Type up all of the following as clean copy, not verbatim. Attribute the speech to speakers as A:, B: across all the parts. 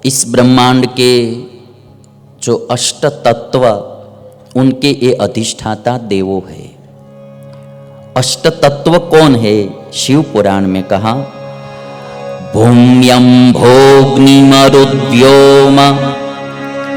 A: इस ब्रह्मांड के जो अष्ट तत्व उनके ये अधिष्ठाता देवो है। अष्ट तत्व कौन है? शिव पुराण में कहा भूम्यं भोग्निमरुद्व्योम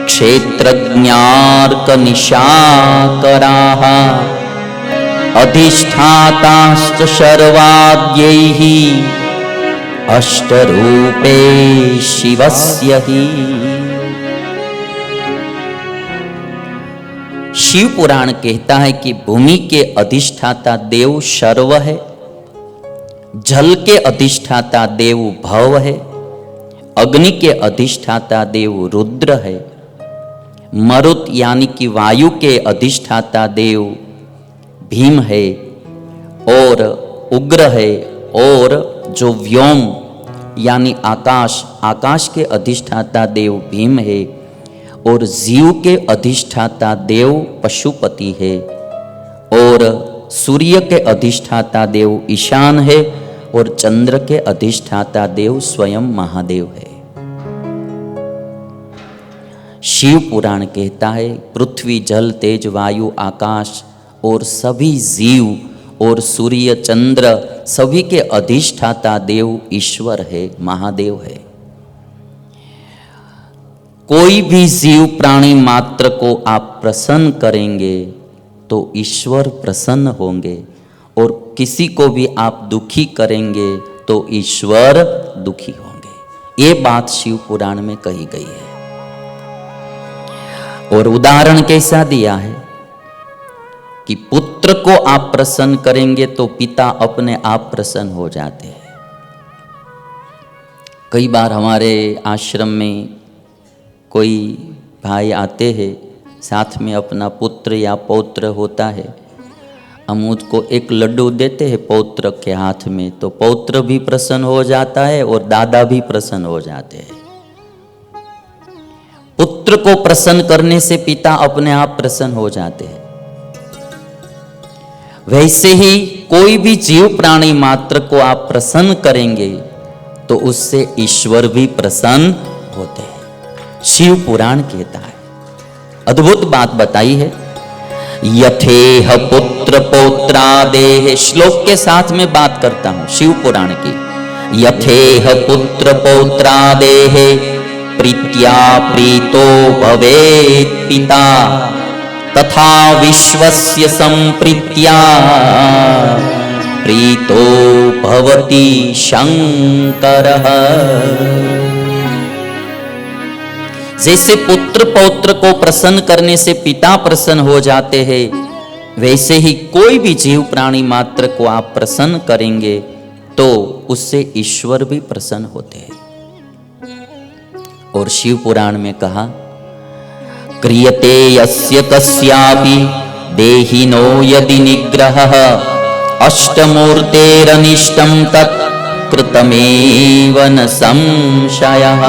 A: क्षेत्रज्ञार्क निशाकराः अधिष्ठाताश्च सर्वाद्यैः अष्टरूपे शिवस्य ही। शिव पुराण कहता है कि भूमि के अधिष्ठाता देव शर्व है, जल के अधिष्ठाता देव भव है, अग्नि के अधिष्ठाता देव रुद्र है, मरुत यानी कि वायु के अधिष्ठाता देव भीम है और उग्र है, और जो व्योम यानी आकाश, आकाश के अधिष्ठाता देव भीम है, और जीव के अधिष्ठाता देव पशुपति है, और सूर्य के अधिष्ठाता देव ईशान है, और चंद्र के अधिष्ठाता देव स्वयं महादेव है। शिव पुराण कहता है पृथ्वी जल तेज वायु आकाश और सभी जीव और सूर्य चंद्र सभी के अधिष्ठाता देव ईश्वर है, महादेव है। कोई भी जीव प्राणी मात्र को आप प्रसन्न करेंगे तो ईश्वर प्रसन्न होंगे, और किसी को भी आप दुखी करेंगे तो ईश्वर दुखी होंगे। ये बात शिव पुराण में कही गई है। और उदाहरण कैसा दिया है कि पुत्र को आप प्रसन्न करेंगे तो पिता अपने आप प्रसन्न हो जाते हैं। कई बार हमारे आश्रम में कोई भाई आते हैं, साथ में अपना पुत्र या पौत्र होता है, हम उसको एक लड्डू देते हैं पौत्र के हाथ में, तो पौत्र भी प्रसन्न हो जाता है और दादा भी प्रसन्न हो जाते हैं। पुत्र को प्रसन्न करने से पिता अपने आप प्रसन्न हो जाते हैं। वैसे ही कोई भी जीव प्राणी मात्र को आप प्रसन्न करेंगे तो उससे ईश्वर भी प्रसन्न होते हैं। शिव पुराण कहता है, अद्भुत बात बताई है। यथेह पुत्र पौत्रादेह, श्लोक के साथ में बात करता हूं शिव पुराण की। यथेह पुत्र पौत्रादेह प्रीत्या प्रीतो भवेत् पिता तथा विश्वस्य संप्रीत्या प्रीतो भवति शंकरः। जैसे पुत्र पौत्र को प्रसन्न करने से पिता प्रसन्न हो जाते हैं, वैसे ही कोई भी जीव प्राणी मात्र को आप प्रसन्न करेंगे तो उससे ईश्वर भी प्रसन्न होते हैं। और शिव पुराण में कहा क्रियते यस्य कस्यापि देहिनो यदि निग्रहः अष्टमूर्तेरनिष्टं तत् कृतमेव न संशयः।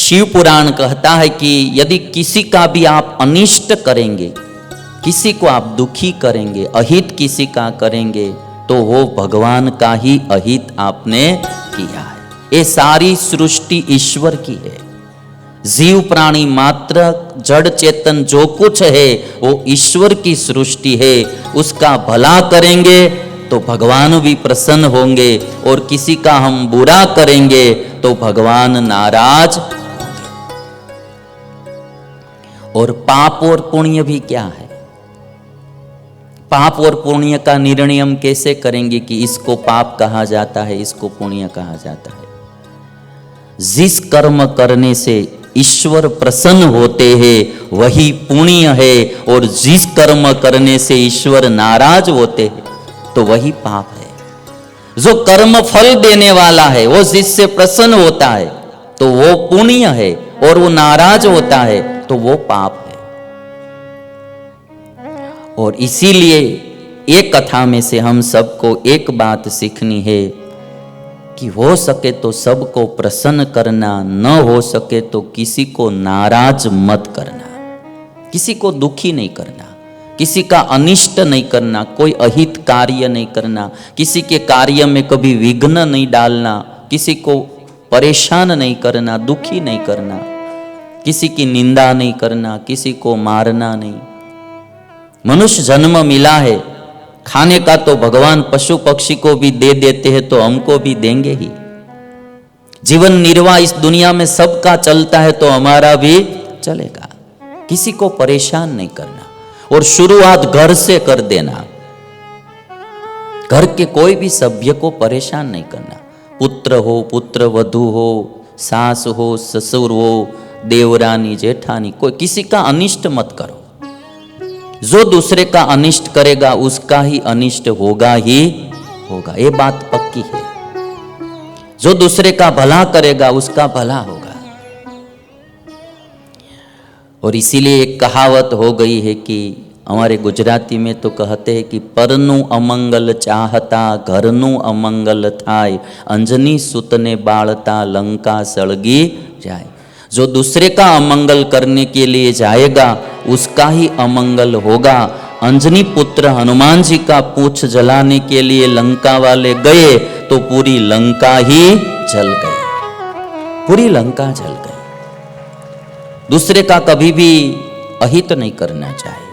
A: शिव पुराण कहता है कि यदि किसी का भी आप अनिष्ट करेंगे, किसी को आप दुखी करेंगे, अहित किसी का करेंगे, तो वो भगवान का ही अहित आपने किया है। ये सारी सृष्टि ईश्वर की है। जीव प्राणी मात्र जड़ चेतन जो कुछ है वो ईश्वर की सृष्टि है। उसका भला करेंगे तो भगवान भी प्रसन्न होंगे, और किसी का हम बुरा करेंगे तो भगवान नाराज होंगे। और पाप और पुण्य भी क्या है? पाप और पुण्य का निर्णय हम कैसे करेंगे कि इसको पाप कहा जाता है, इसको पुण्य कहा जाता है? जिस कर्म करने से ईश्वर प्रसन्न होते हैं वही पुण्य है, और जिस कर्म करने से ईश्वर नाराज होते हैं तो वही पाप है। जो कर्म फल देने वाला है वो जिससे प्रसन्न होता है तो वो पुण्य है, और वो नाराज होता है तो वो पाप है। और इसीलिए एक कथा में से हम सबको एक बात सीखनी है कि हो सके तो सबको प्रसन्न करना, न हो सके तो किसी को नाराज मत करना, किसी को दुखी नहीं करना, किसी का अनिष्ट नहीं करना, कोई अहित कार्य नहीं करना, किसी के कार्य में कभी विघ्न नहीं डालना, किसी को परेशान नहीं करना, दुखी नहीं करना, किसी की निंदा नहीं करना, किसी को मारना नहीं। मनुष्य जन्म मिला है, खाने का तो भगवान पशु पक्षी को भी दे देते हैं, तो हमको भी देंगे ही। जीवन निर्वाह इस दुनिया में सबका चलता है, तो हमारा भी चलेगा। किसी को परेशान नहीं करना, और शुरुआत घर से कर देना। घर के कोई भी सभ्य को परेशान नहीं करना। पुत्र हो, पुत्र वधू हो, सास हो, ससुर हो, देवरानी जेठानी, कोई किसी का अनिष्ट मत करो। जो दूसरे का अनिष्ट करेगा उसका ही अनिष्ट होगा ही होगा, ये बात पक्की है। जो दूसरे का भला करेगा उसका भला होगा। और इसीलिए एक कहावत हो गई है कि हमारे गुजराती में तो कहते हैं कि परनु अमंगल चाहता घरनु अमंगल थाय, अंजनी सुतने बाळता लंका सળગી जाए। जो दूसरे का अमंगल करने के लिए जाएगा उसका ही अमंगल होगा। अंजनी पुत्र हनुमान जी का पूंछ जलाने के लिए लंका वाले गए तो पूरी लंका ही जल गई, पूरी लंका जल गई। दूसरे का कभी भी अहित नहीं करना चाहिए।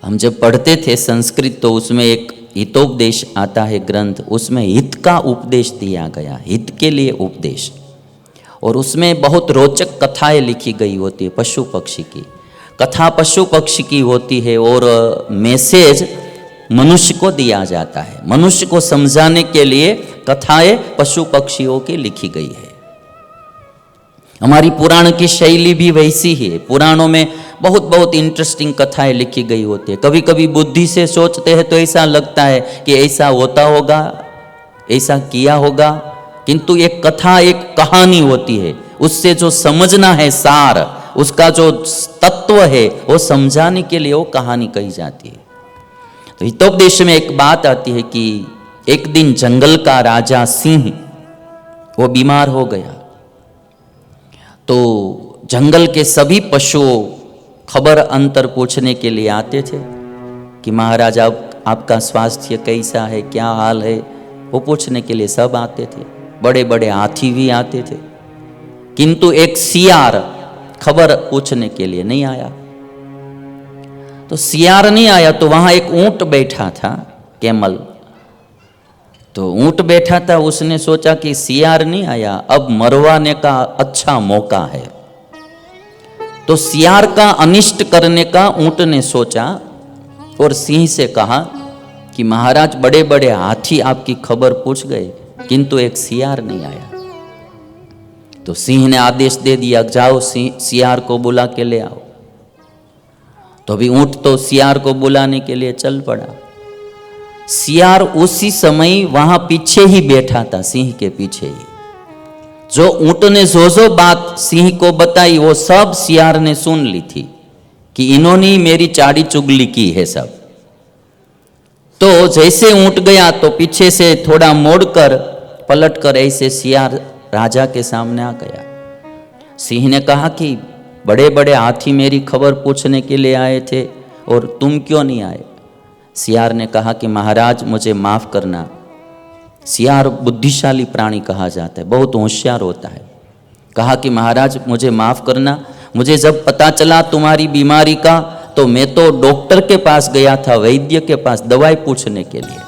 A: हम जब पढ़ते थे संस्कृत तो उसमें एक हितोपदेश आता है ग्रंथ, उसमें हित का उपदेश दिया गया, हित के लिए उपदेश। और उसमें बहुत रोचक कथाएं लिखी गई होती है। पशु पक्षी की कथा पशु पक्षी की होती है, और मैसेज मनुष्य को दिया जाता है। मनुष्य को समझाने के लिए कथाएं पशु पक्षियों की लिखी गई है। हमारी पुराण की शैली भी वैसी ही है। पुराणों में बहुत बहुत इंटरेस्टिंग कथाएं लिखी गई होती है। कभी कभी बुद्धि से सोचते हैं तो ऐसा लगता है कि ऐसा होता होगा, ऐसा किया होगा, किंतु एक कथा एक कहानी होती है। उससे जो समझना है सार, उसका जो तत्व है वो समझाने के लिए वो कहानी कही जाती है। तो हितोपदेश में एक बात आती है कि एक दिन जंगल का राजा सिंह वो बीमार हो गया। तो जंगल के सभी पशुओं खबर अंतर पूछने के लिए आते थे कि महाराज आपका स्वास्थ्य कैसा है, क्या हाल है, वो पूछने के लिए सब आते थे। बड़े बड़े हाथी भी आते थे, किंतु एक सियार खबर पूछने के लिए नहीं आया। तो सियार नहीं आया तो वहां एक ऊंट बैठा था, कैमल। तो ऊंट बैठा था, उसने सोचा कि सियार नहीं आया, अब मरवाने का अच्छा मौका है। तो सियार का अनिष्ट करने का ऊंट ने सोचा और सिंह से कहा कि महाराज बड़े बड़े हाथी आपकी खबर पूछ गए, किंतु एक सियार नहीं आया। तो सिंह ने आदेश दे दिया, जाओ सियार को बुला के ले आओ। तो अभी ऊंट तो सियार को बुलाने के लिए चल पड़ा। सियार उसी समय वहां पीछे ही बैठा था, सिंह के पीछे ही। जो ऊंट ने जो बात सिंह को बताई वो सब सियार ने सुन ली थी कि इन्होंने मेरी चाड़ी चुगली की है सब। तो जैसे ऊंट गया तो पीछे से थोड़ा मोड़कर पलटकर ऐसे सियार राजा के सामने आ गया। सिंह ने कहा कि बड़े बड़े हाथी मेरी खबर पूछने के लिए आए थे और तुम क्यों नहीं आए। सियार ने कहा कि महाराज मुझे माफ करना। सियार बुद्धिशाली प्राणी कहा जाता है, बहुत होशियार होता है। कहा कि महाराज मुझे माफ करना, मुझे जब पता चला तुम्हारी बीमारी का तो मैं तो डॉक्टर के पास गया था, वैद्य के पास दवाई पूछने के लिए।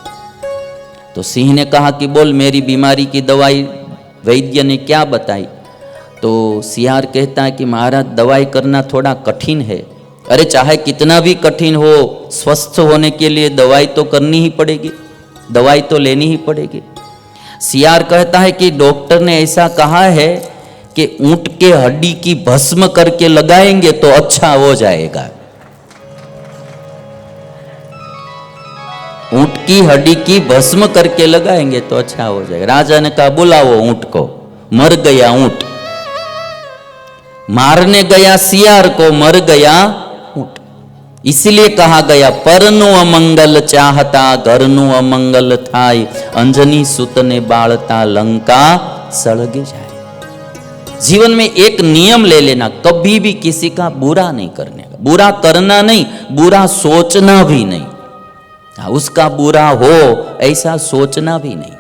A: तो सिंह ने कहा कि बोल मेरी बीमारी की दवाई वैद्य ने क्या बताई। तो सियार कहता है कि महाराज दवाई करना थोड़ा कठिन है। अरे चाहे कितना भी कठिन हो, स्वस्थ होने के लिए दवाई तो करनी ही पड़ेगी, दवाई तो लेनी ही पड़ेगी। सियार कहता है कि डॉक्टर ने ऐसा कहा है कि ऊंट के हड्डी की भस्म करके लगाएंगे तो अच्छा हो जाएगा। ऊंट की हड्डी की भस्म करके लगाएंगे तो अच्छा हो जाएगा। राजा ने कहा बुलाओ ऊंट को। मर गया ऊंट, मारने गया सियार को, मर गया ऊंट। इसलिए कहा गया परनु अमंगल चाहता घरनु अमंगल थाय, अंजनी सुतने बाळता लंका सળગી जाए। जीवन में एक नियम ले लेना, कभी भी किसी का बुरा नहीं करने का। बुरा करना नहीं, बुरा सोचना भी नहीं। उसका बुरा हो ऐसा सोचना भी नहीं।